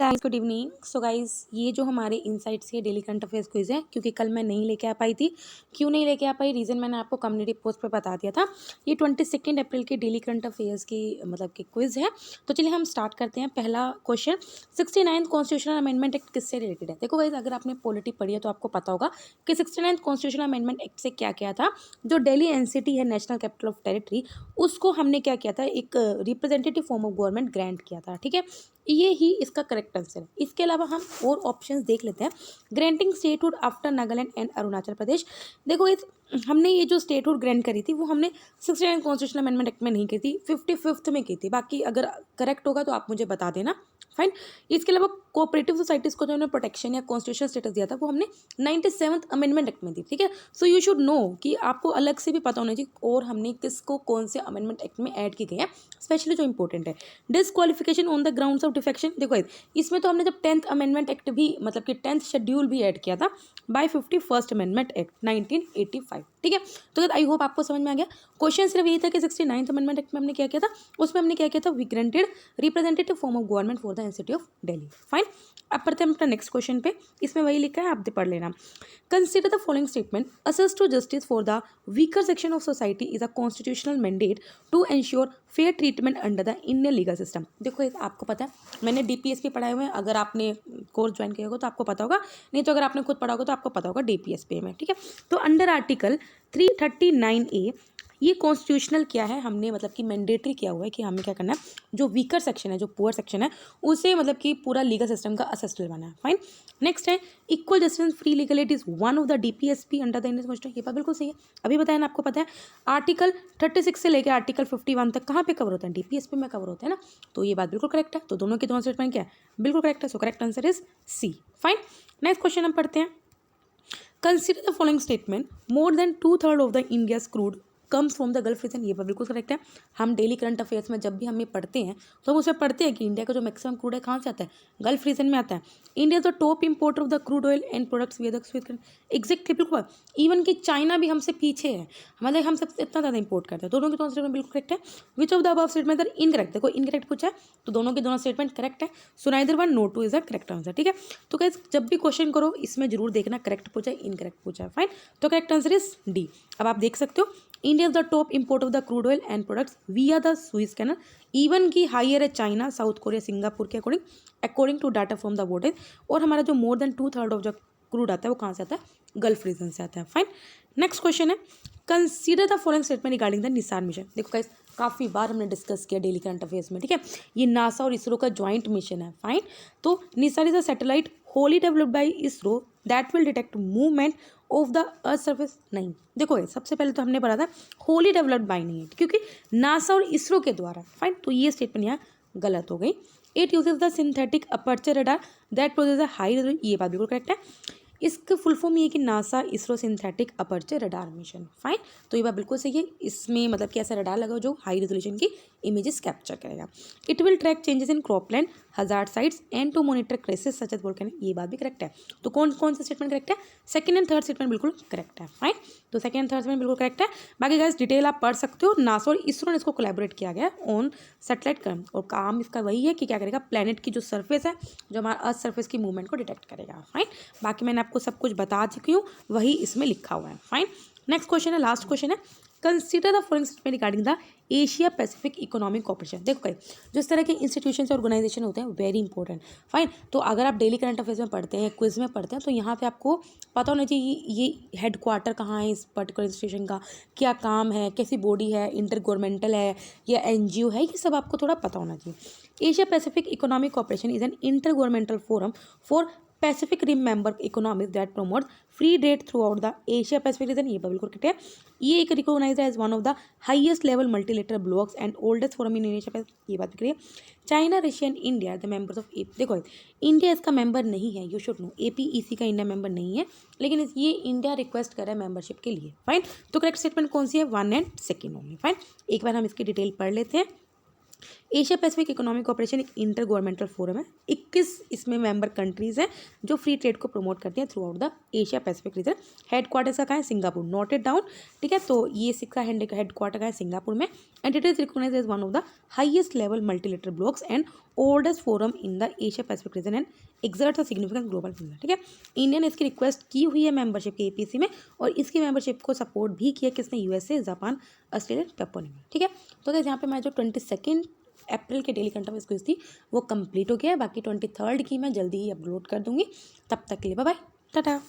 Guys good evening. So guys, ये जो हमारे इनसाइट्स के डेली करंट अफेयर्स क्विज है, क्योंकि कल मैं नहीं लेके आ पाई थी। क्यों नहीं लेके आ पाई, रीज़न मैंने आपको कम्युनिटी पोस्ट पे बता दिया था। ये 22 अप्रैल के डेली करंट अफेयर्स की मतलब कि क्विज है। तो चलिए हम स्टार्ट करते हैं। पहला question, 69th constitutional amendment act किससे रिलेटेड है। देखो गाइस, अगर आपने पॉलिटी पढ़ी है तो आपको पता होगा कि 69th कॉन्स्टिट्यूशनल अमेंडमेंट एक्ट से क्या किया था। जो दिल्ली एनसीटी है, नेशनल कैपिटल ऑफ टेरिटरी, उसको हमने क्या किया था, एक representative form of government grant किया था। ठीक है, ये ही इसका करेक्ट आंसर है। इसके अलावा हम और ऑप्शंस देख लेते हैं। Granting statehood after Nagaland and Arunachal Pradesh. देखो इस हमने ये जो स्टेटहुड ग्रांट करी थी वो हमने 69 कॉन्स्टिट्यूशनल अमेंडमेंट एक्ट में नहीं की थी, 55th में की थी। बाकी अगर करेक्ट होगा तो आप मुझे बता देना। फाइन। इसके अलावा कोऑपरेटिव सोसाइटीज को जो हमने प्रोटेक्शन या कॉन्स्टिट्यूशनल स्टेटस दिया था वो हमने 97th अमेंडमेंट एक्ट में दी। ठीक है, सो यू शुड नो कि आपको अलग से भी पता होना चाहिए और हमने किसको कौन से अमेंडमेंट एक्ट में ऐड की गई है, स्पेशली जो इंपॉर्टेंट है। Disqualification on the grounds of defection. देखो इसमें तो हमने जब 10th अमेंडमेंट एक्ट भी मतलब कि 10th शेड्यूल भी ऐड किया था बाय 51st अमेंडमेंट एक्ट 1985। ठीक है, तो आई होप आपको समझ में आ गया। क्वेश्चन सिर्फ यही था कि 69th अमेंडमेंट एक्ट में हमने क्या किया था, उसमें हमने क्या किया था, we granted representative form of government for the NCT of Delhi. Fine. अब पढ़ते हैं अपना नेक्स्ट क्वेश्चन पे। इसमें वही लिखा है, आप पढ़ लेना। Consider the following statement, access to justice for the weaker section of society is a constitutional mandate to ensure fair treatment under the Indian legal system. देखो ये आपको पता है, मैंने डीपीएसपी पढ़ाए हुए हैं। अगर आपने कोर्स ज्वाइन किया होगा तो आपको पता होगा, नहीं तो अगर आपने खुद पढ़ा होगा तो आपको पता होगा डीपीएसपी में। ठीक है, तो अंडर आर्टिकल 339A ये कॉन्स्टिट्यूशनल क्या है, हमने मतलब कि मैंडेटरी किया हुआ है कि हमें क्या करना है, जो वीकर सेक्शन है, जो पुअर सेक्शन है, उसे मतलब कि पूरा लीगल सिस्टम का असेसमेंट बनाना है। फाइन। नेक्स्ट है, equal justice free legal aid is one of the DPSP under the Indian constitution. ये बात बिल्कुल सही है, अभी बताया ना, आपको पता है। आर्टिकल 36 से लेकर आर्टिकल 51 तक कहाँ पे कवर होता है, डीपीएसपी में कवर होता है ना। तो ये बात बिल्कुल करेक्ट है। तो दोनों के दोनों स्टेटमेंट क्या है, बिल्कुल करेक्ट है। So correct answer is C. Fine. Next question हम पढ़ते हैं। Consider the following statement, more than 2/3 of the India's crude comes from the Gulf region. ये बिल्कुल करेक्ट है। हम डेली करंट अफेयर्स में जब भी हम ये पढ़ते हैं तो हम उसमें पढ़ते हैं कि इंडिया का जो मैक्सिमम क्रूड है कहाँ से आता है, गल्फ रीजन में आता है। India the top importer of the crude oil and products with exactly बिल्कुल। इवन कि चाइना भी हमसे पीछे है, मतलब हम सबसे इतना ज़्यादा इंपोर्ट करते हैं। दोनों के दोनों स्टेटमेंट बिल्कुल करेक्ट है। Which of the above statement are incorrect. देखो इनकरेक्ट पूछा है तो दोनों के दोनों स्टेटमेंट करेक्ट है। So neither one nor two is a correct answer. ठीक है, तो गाइस जब भी क्वेश्चन करो इसमें जरूर देखना करेक्ट पूछा है, इनकरेक्ट पूछा है। फाइन। तो करेक्ट आंसर इज डी। अब आप देख सकते हो, India is the top import of the crude oil and products via the Suez canal. Even की हाइयर है चाइना, साउथ कोरिया, सिंगापुर के according to data from the Vortexa. और हमारा जो मोर देन 2/3 ऑफ जो क्रूड आता है वो कहाँ से आता है, गल्फ रीजन से आता है। फाइन। नेक्स्ट क्वेश्चन है, consider the following statement regarding the Nisar mission. देखो गाइस, काफ़ी बार हमने डिस्कस किया डेली करंट अफेयर्स में। ठीक है, ये नासा और इसरो का ज्वाइंट मिशन है। फाइन। तो Nisar is a satellite Holi developed by ISRO that will detect movement of the earth surface. नहीं, देखो सबसे पहले तो हमने पढ़ा था होली डेवलप्ड बाय नहीं है, क्योंकि नासा और इसरो के द्वारा। फाइन, तो ये स्टेटमेंट यहाँ गलत हो गई। It uses the synthetic aperture radar that produce a high resolution. ये बात बिल्कुल करेक्ट है। इसका फुल फॉर्म ये कि NASA ISRO synthetic aperture radar mission. Fine, तो ये बात बिल्कुल सही है। इसमें मतलब कि ऐसा रडार लगा जो हाई रेजोल्यूशन की इमेजेस कैप्चर करेगा। It will track changes in cropland, hazard sites and to monitor crisis such as volcano. ये बात भी करेक्ट है। तो कौन कौन सा स्टेटमेंट करेक्ट है, सेकंड एंड थर्ड स्टेटमेंट बिल्कुल करेक्ट है। फाइन, तो सेकंड एंड थर्ड स्टेटमेंट बिल्कुल करेक्ट है। बाकी गाइस डिटेल आप पढ़ सकते हो। नासा और इसरो ने इसको कोलैबोरेट किया गया ऑन सैटेलाइट काम, और काम इसका वही है कि क्या करेगा, प्लेनेट की जो सर्फेस है, जो हमारा अर्थ सर्फेस की मूवमेंट को डिटेक्ट करेगा। फाइन, बाकी मैंने आपको सब कुछ बता चुकी हूँ, वही इसमें लिखा हुआ है। फाइन। नेक्स्ट क्वेश्चन है, लास्ट क्वेश्चन है, consider the following statement regarding the Asia Pacific economic corporation. देखो भाई, जो इस तरह के इंस्टीट्यूशन और ऑर्गेनाइजेशन होते हैं वेरी इंपॉर्टेंट। फाइन, तो अगर आप डेली करंट अफेयर्स में पढ़ते हैं, क्विज में पढ़ते हैं, तो यहाँ पे आपको पता होना चाहिए ये हेड क्वार्टर कहाँ है इस पर्टिकुलर इंस्टीट्यूशन का, क्या काम है, कैसी बॉडी है, इंटर गवर्नमेंटल है या एनजीओ है, ये सब आपको थोड़ा पता होना चाहिए। Asia Pacific economic corporation is an inter governmental forum for Pacific rim member economics that promote free trade throughout the Asia Pacific region. ये बिल्कुल करेक्ट है। ये एक recognise as one of the highest level multilateral blocks and oldest forum in Asia Pacific. ये बात करिए। China, Russia and India the members of AP. देखो India इसका मेंबर नहीं है, यू शुड नो, एपीईसी का इंडिया मेंबर नहीं है, लेकिन ये इंडिया रिक्वेस्ट कर रहा है मेंबरशिप के लिए। फाइन, तो करेक्ट स्टेटमेंट कौन सी है, 1 एंड 2 ओनली। फाइन, एक बार हम इसकी डिटेल पढ़ लेते हैं। एशिया पैसिफिक इकोनॉमिक कोऑपरेशन एक इंटर गवर्नमेंटल फोरम है। 21 इसमें मेंबर कंट्रीज हैं जो फ्री ट्रेड को प्रमोट करती हैं through out the Asia Pacific reason. Headquarter का कहाँ है? Singapore, note it down. ठीक है, तो ये इसका हेडक्वार्टर का है सिंगापुर में and it is recognise as one of the highest level multilateral blocks and oldest forum in the Asia Pacific region and exerts a significant global influence. ठीक है, इंडिया ने इसकी रिक्वेस्ट की हुई है मेंबरशिप के एपीसी में और इसकी मेंबरशिप को सपोर्ट भी किया किसने? USA, Japan, Australia, paper new. ठीक है, तो गाइस यहाँ पे मैं जो 22 अप्रैल के डेली करंट अफेयर्स क्विज थी वो कंप्लीट हो गया है। बाकी 23 की मैं जल्दी ही अपलोड कर दूंगी। तब तक के लिए बाय बाय, टाटा।